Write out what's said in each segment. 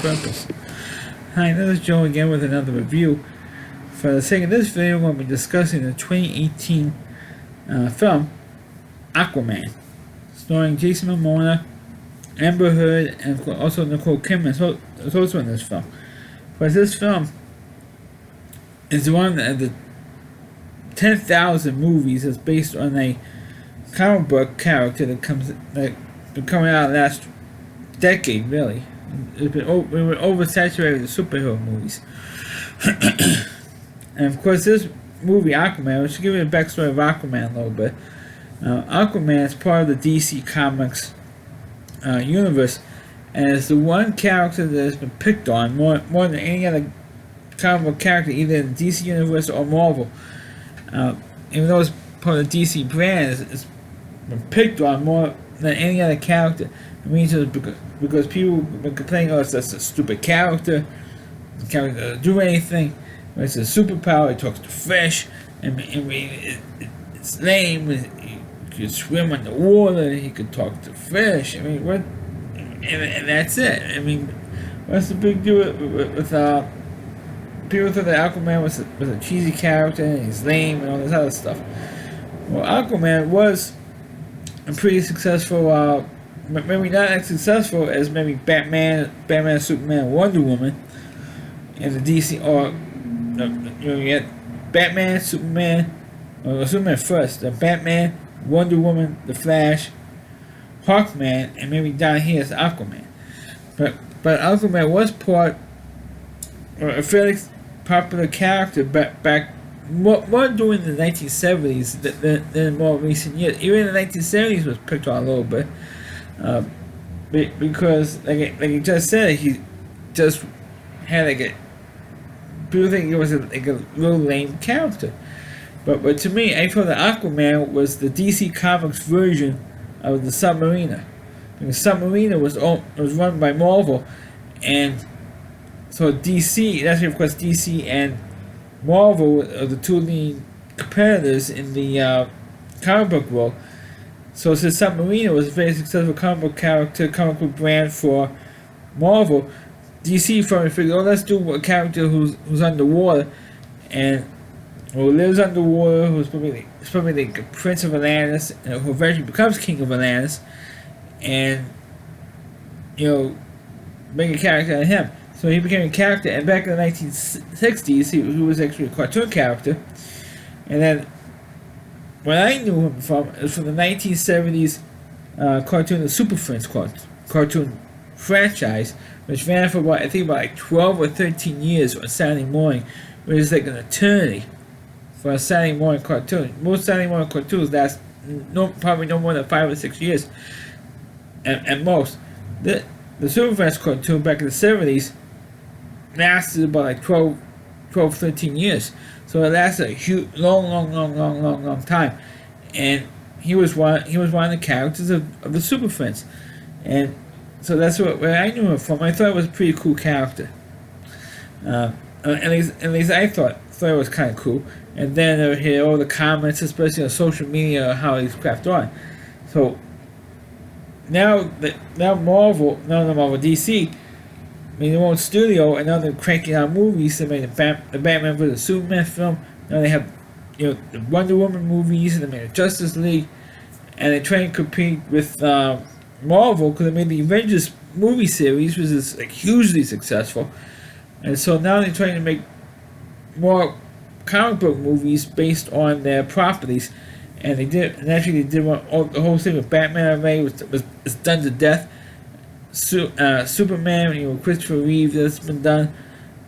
purpose. Hi, this is Joe again with another review. For the sake of this video, we'll be discussing the 2018 film Aquaman, starring Jason Momoa, Amber Heard, and also Nicole Kidman is also in this film. But this film is one of the 10,000 movies that's based on a comic book character that been coming out last decade, really. We were oversaturated with superhero movies. And of course this movie, Aquaman, we should give you a backstory of Aquaman a little bit. Aquaman is part of the DC Comics universe, and it's the one character that has been picked on more than any other comic book character, either in the DC universe or Marvel. Even though it's part of the DC brand, it's been picked on more than any other character. It means it's because people have been complaining, oh, that's a stupid character. The character doesn't do anything. It's a superpower. He talks to fish. It's lame. He could swim underwater. He could talk to fish. I mean, what? And that's it. I mean, what's the big deal with people thought that Aquaman was a cheesy character and he's lame and all this other stuff. Well, Aquaman was a pretty successful, maybe not as successful as maybe Batman, Superman, Wonder Woman in the DC, or you had Batman, Superman, or Superman first, the Batman, Wonder Woman, The Flash, Hawkman, and maybe down here is Aquaman. But Aquaman was a fairly popular character back more during the 1970s than in more recent years. Even the 1970s was picked on a little bit, because like you just said, he just had people think it was a little lame character. But to me, I thought that Aquaman was the DC Comics version of the Submariner. The Submariner was run by Marvel, and so DC, that's of course DC and Marvel are the two leading competitors in the comic book world. So since Submariner was a very successful comic book brand for Marvel, DC finally figured, oh, let's do a character who's underwater and who lives underwater, who's probably the Prince of Atlantis, and who eventually becomes King of Atlantis, and make a character out of him. So he became a character, and back in the 1960s, he was actually a cartoon character. And then, what I knew him from is from the 1970s cartoon, the Super Friends cartoon franchise, which ran for about 12 or 13 years on Saturday morning, which is like an eternity for a Saturday morning cartoon. Most Saturday morning cartoons last probably no more than 5 or 6 years, at most. The Super Friends cartoon back in the 70s lasted about 12, 13 years. So it lasted a huge, long time. And he was one of the characters of the Super Friends. And so that's where I knew him from. I thought it was a pretty cool character. At least I thought it was kind of cool. And then I hear all the comments, especially on social media, how he's crapped on. So now Marvel, DC, made their own studio, and now they're cranking out movies. They made the Batman vs Superman film. Now they have the Wonder Woman movies, and they made a Justice League, and they're trying to compete with Marvel because they made the Avengers movie series, which is hugely successful. And so now they're trying to make more comic book movies based on their properties. And they did the whole thing with Batman already was done to death. Superman, Christopher Reeve, that's been done.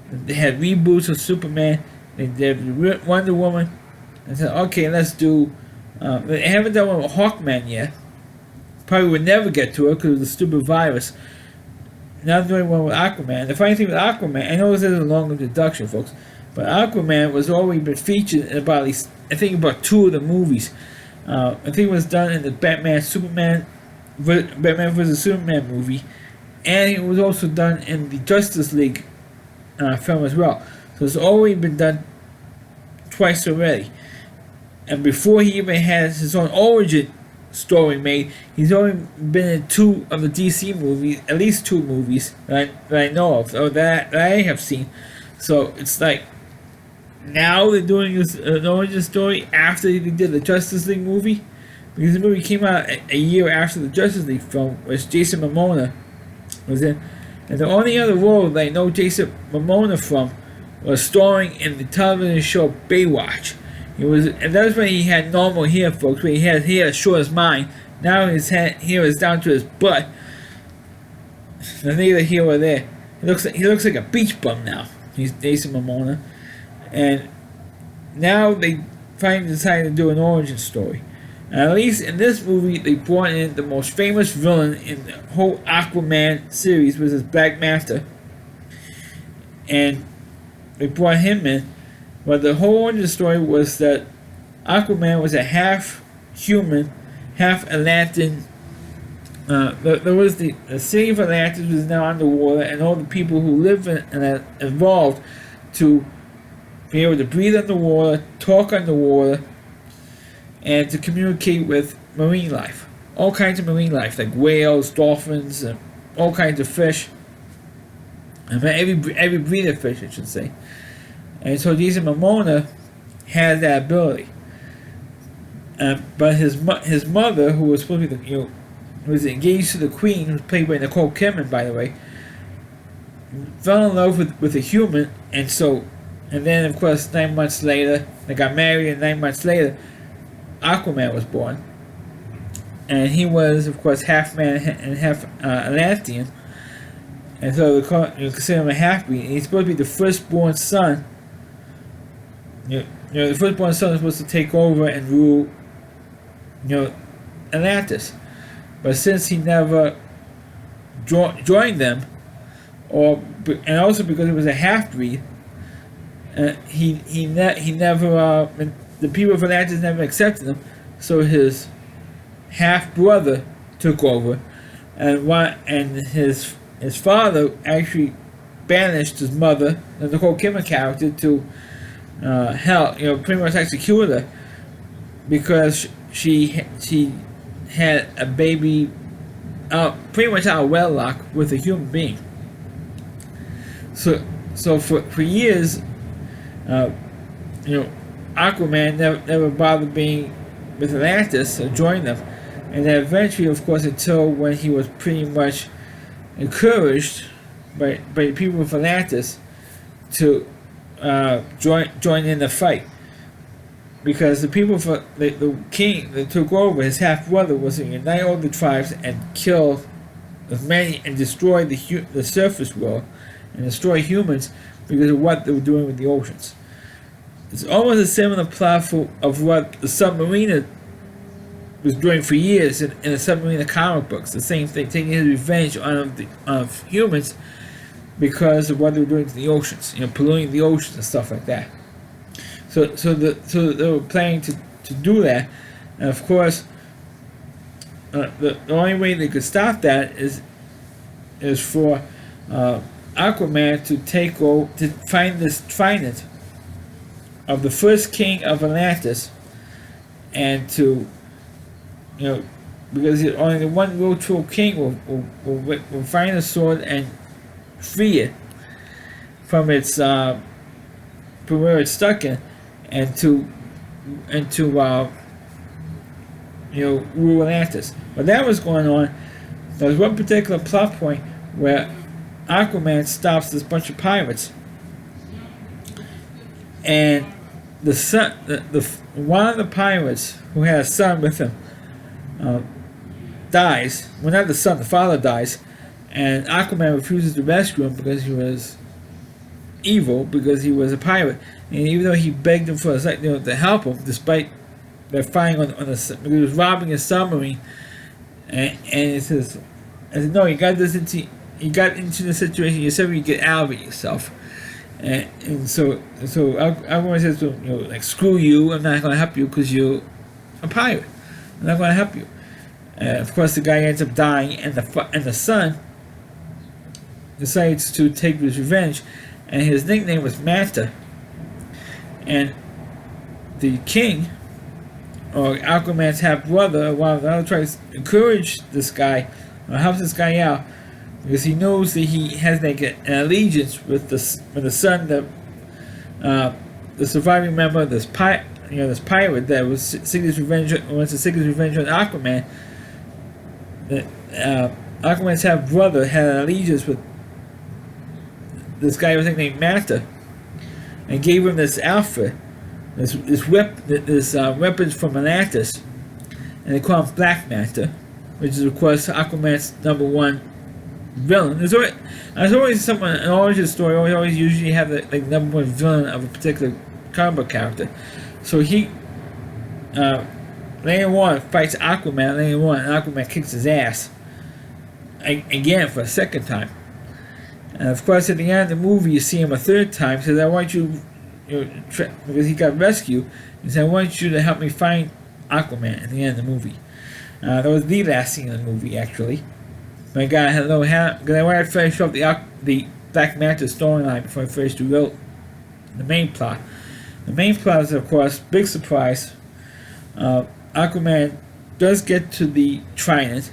They had reboots of Superman. They did Wonder Woman. And said, okay, let's do. They haven't done one with Hawkman yet. Probably would never get to it because of the stupid virus. Now they're doing one with Aquaman. The funny thing with Aquaman, I know this isn't a long introduction, folks, but Aquaman was already been featured in about about 2 of the movies. I think it was done in the Batman vs Superman movie, and it was also done in the Justice League film as well. So it's already been done twice already. And before he even had his own origin story made. He's only been in 2 of the DC movies, at least 2 movies that I know of, or that I have seen. So it's like now they're doing this an origin story after they did the Justice League movie, because the movie came out a year after the Justice League film, which Jason Momoa was in. And the only other role that I know Jason Momoa from was starring in the television show Baywatch. And that was when he had normal hair, folks. When he had hair as short as mine. Now his hair is down to his butt. Neither here or there. He looks like a beach bum now. He's Jason Momoa, and now they finally decided to do an origin story. And at least in this movie, they brought in the most famous villain in the whole Aquaman series, which is Black Manta, and they brought him in. But the whole origin story was that Aquaman was a half human, half Atlantean. There was the city of Atlantis was now underwater, and all the people who live in it evolved to be able to breathe underwater, talk underwater, and to communicate with marine life. All kinds of marine life, like whales, dolphins, and all kinds of fish. Every breed of fish, I should say. And so Jason Momoa had that ability. But his mother, who was supposed to be who was engaged to the Queen, who was played by Nicole Kidman, by the way, fell in love with a human, and then of course 9 months later they got married, and 9 months later Aquaman was born, and he was of course half man and half Atlantean, and so you consider him a half-breed. And he's supposed to be the firstborn son. The firstborn son is supposed to take over and rule, Atlantis. But since he never joined them, and also because he was a half-breed, he never the people of Atlantis never accepted him. So his half-brother took over, and his father actually banished his mother, the Nicole Kidman character, to hell, pretty much executed her, because she had a baby pretty much out of wedlock with a human being. So for years, Aquaman never bothered being with Atlantis or joined them, and then eventually, of course, until when he was pretty much encouraged by the people of Atlantis to join in the fight, because the people for the king that took over, his half brother, was to unite all the tribes and kill as many and destroy the surface world and destroy humans because of what they were doing with the oceans. It's almost a similar plot of what the Submariner was doing for years in the Submariner comic books. The same thing, taking his revenge of humans because of what they were doing to the oceans, polluting the oceans and stuff like that. So they were planning to do that, and of course, the only way they could stop that is for Aquaman to take over, to find this trident of the first king of Atlantis, and to, because only the one real true king will find the sword and free it from its from where it's stuck in, and to rule Atlantis. But that was going on. There was one particular plot point where Aquaman stops this bunch of pirates, and the son, one of the pirates who had a son with him, dies. Well, not the son, the father dies, and Aquaman refuses to rescue him because he was evil, because he was a pirate. And even though he begged him for to help him, despite their fighting on the, because he was robbing a submarine, and he says, no, you got into the situation yourself. You get out of it yourself. And so everyone says to him, like, screw you, I'm not going to help you because you're a pirate. I'm not going to help you. Of course, the guy ends up dying, and the son decides to take his revenge, and his nickname was Manta. And the king or Aquaman's half brother, while the other tries to encourage this guy, or helps this guy out, because he knows that he has like an allegiance with the son that the surviving member of this this pirate that was seeking his revenge, wants to seek his revenge on Aquaman. That Aquaman's half brother had an allegiance with this guy was named Manta, and gave him this outfit, this weapons from Atlantis, and they call him Black Manta, which is of course Aquaman's #1 villain. There's always someone an origin story. Always usually have the #1 villain of a particular comic book character. So he, later on, fights Aquaman. Later on, and Aquaman kicks his ass again for a second time. And of course, at the end of the movie, you see him a third time. He says, "I want you, because he got rescued. He said, I want you to help me find Aquaman." At the end of the movie, that was the last scene of the movie, actually. My God, hello, because I want to finish up the Black Manta storyline before I finish the main plot. The main plot is, of course, big surprise. Aquaman does get to the Trident,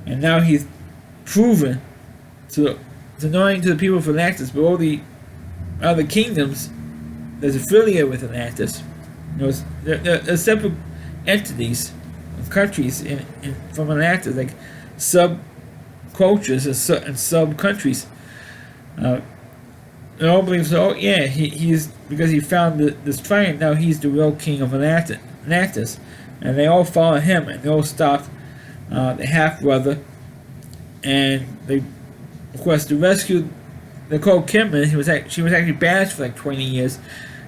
and now he's proven to not only to the people of Atlantis, but all the other kingdoms that's affiliated with Atlantis. They're separate entities of countries from Atlantis, like sub-cultures and sub-countries. They all believe so. Oh yeah, he's because he found this trident. Now he's the real king of Atlantis, and they all follow him, and they all stopped the half brother, and they, of course, to rescue Nicole Kidman. She was actually banished for like 20 years,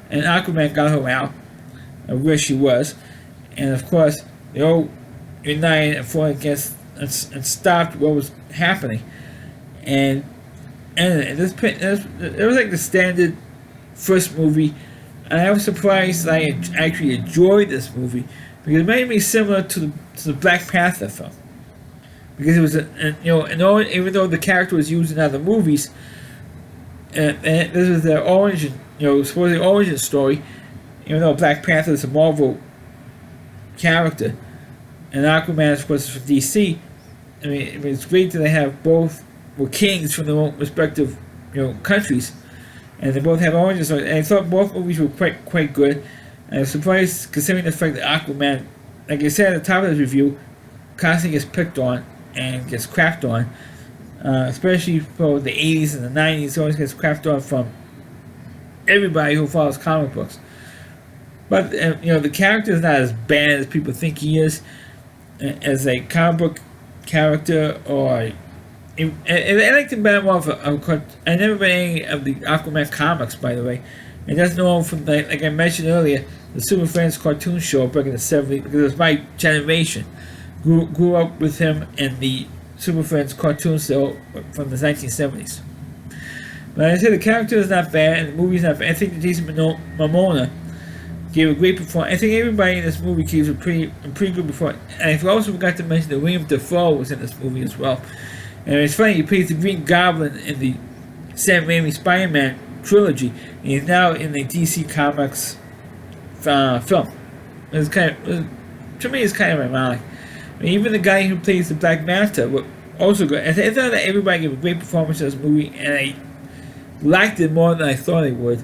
and Aquaman got her out of where she was, and of course they all united and fought against and stopped what was happening, and it was like the standard first movie, and I was surprised that I actually enjoyed this movie because it made me similar to the Black Panther film, because it was even though the character was used in other movies, and this was their origin, supposed origin story, even though Black Panther is a Marvel character and Aquaman of course is from DC. I mean it's great that they have both were kings from their respective countries, and they both have origin stories. And I thought both movies were quite good. And I was surprised considering the fact that Aquaman, like I said at the top of this review, constantly gets picked on and gets crapped on, especially for the 80s and the 90s. Always gets crapped on from everybody who follows comic books. But the character is not as bad as people think he is as a comic book character, or I like him better more of I never read any of the Aquaman comics, by the way. And that's known from, like I mentioned earlier, the Super Friends cartoon show back in the 70s, because it was my generation. Grew up with him in the Super Friends cartoon show from the 1970s. But like I said, the character is not bad, and the movie is not bad. I think that Jason Momoa gave a great performance. I think everybody in this movie gave a pretty good performance. And I also forgot to mention that William Dafoe was in this movie as well. And it's funny, he plays the Green Goblin in the Sam Raimi Spider-Man trilogy, and he's now in the DC Comics film. It's to me, it's kind of ironic. I mean, even the guy who plays the Black Manta was also good. I thought that everybody gave a great performance in this movie, and I liked it more than I thought I would.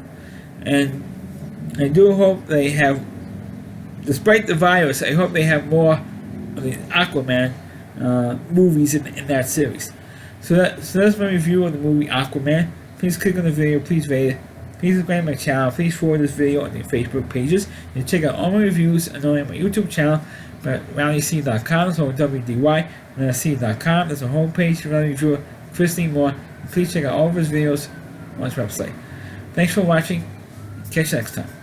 And I do hope they have, despite the virus, I hope they have more of the Aquaman movies in that series. So that's my review of the movie Aquaman. Please click on the video, please rate it, please subscribe to my channel, please forward this video on your Facebook pages, and check out all my reviews and on my YouTube channel at RowdyC.com, so WDY, and C.com. There's a homepage for Rowdy Reviewer, Christine Moore. Please check out all of his videos on his website. Thanks for watching. Catch you next time.